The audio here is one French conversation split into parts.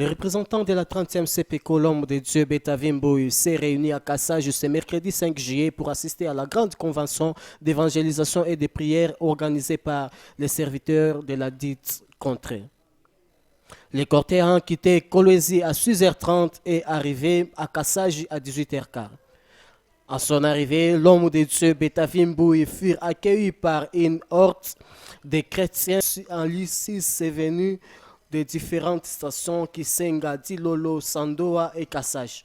Les représentants de la 30e CP Colombe de Dieu Betavimbo s'est réunis à Kassaj ce mercredi 5 juillet pour assister à la grande convention d'évangélisation et de prière organisée par les serviteurs de la dite contrée. Les cortèges ont quitté Kolwezi à 6h30 et arrivé à Kassaj à 18h15. À son arrivée, l'homme de Dieu Betavimbo fut accueilli par une horde de chrétiens en lice venus de différentes stations Kisenga, Dilolo, Sandoa et Kassaj.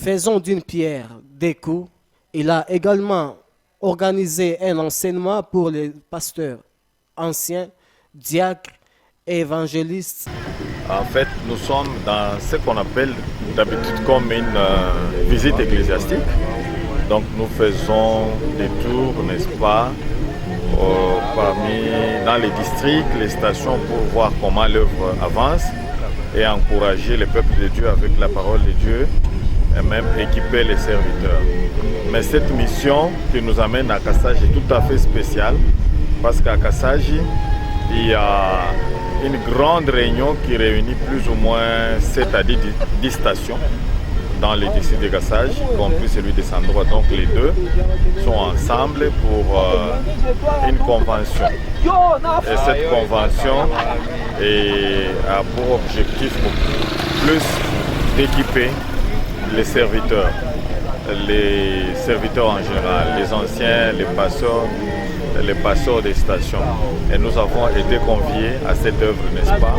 Faisons d'une pierre deux coups. Il a également organisé un enseignement pour les pasteurs, anciens, diacres et évangélistes. En fait, nous sommes dans ce qu'on appelle d'habitude comme une visite ecclésiastique. Donc nous faisons des tours, n'est-ce pas, dans les districts, les stations pour voir comment l'œuvre avance et encourager le peuple de Dieu avec la parole de Dieu et même équiper les serviteurs. Mais cette mission qui nous amène à Kassaj est tout à fait spéciale parce qu'à Kassaj, il y a une grande réunion qui réunit plus ou moins 7 à 10 stations dans les districts de Kassaj, y compris celui de Sandoa. Donc les deux sont ensemble pour une convention. Et cette convention a pour objectif plus d'équiper les serviteurs en général, les anciens, les pasteurs des stations. Et nous avons été conviés à cette œuvre, n'est-ce pas,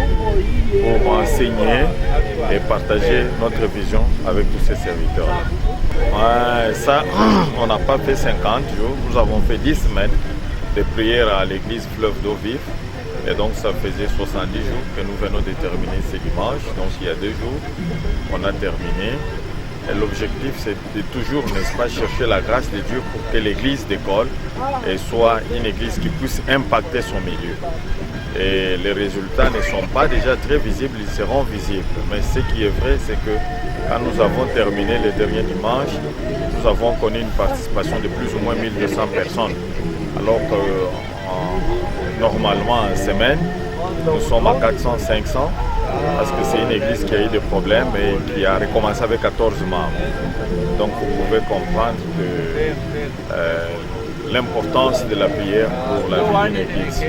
pour enseigner et partager notre vision avec tous ces serviteurs. Ça, on n'a pas fait 50 jours, nous avons fait 10 semaines de prière à l'église Fleuve d'eau vive. Et donc ça faisait 70 jours que nous venons de terminer ce dimanche. Donc il y a 2 jours, on a terminé. Et l'objectif, c'est de toujours, n'est-ce pas, chercher la grâce de Dieu pour que l'église d'école soit une église qui puisse impacter son milieu. Et les résultats ne sont pas déjà très visibles, ils seront visibles. Mais ce qui est vrai, c'est que quand nous avons terminé le dernier dimanche, nous avons connu une participation de plus ou moins 1200 personnes. Alors que normalement en semaine, nous sommes à 400-500. Parce que c'est une église qui a eu des problèmes et qui a recommencé avec 14 membres. Donc vous pouvez comprendre l'importance de la prière pour la vie d'une église.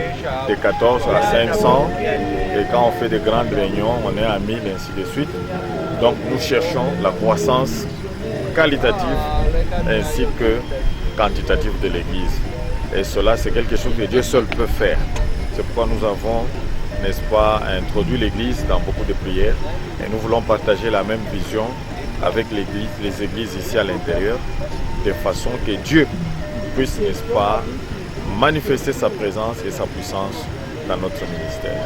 De 14 à 500, et quand on fait de grandes réunions, on est à 1000 et ainsi de suite. Donc nous cherchons la croissance qualitative ainsi que quantitative de l'église. Et cela, c'est quelque chose que Dieu seul peut faire. C'est pourquoi nous avons, n'est-ce pas, introduit l'église dans beaucoup de prières et nous voulons partager la même vision avec les églises ici à l'intérieur, de façon que Dieu puisse, n'est-ce pas, manifester sa présence et sa puissance dans notre ministère.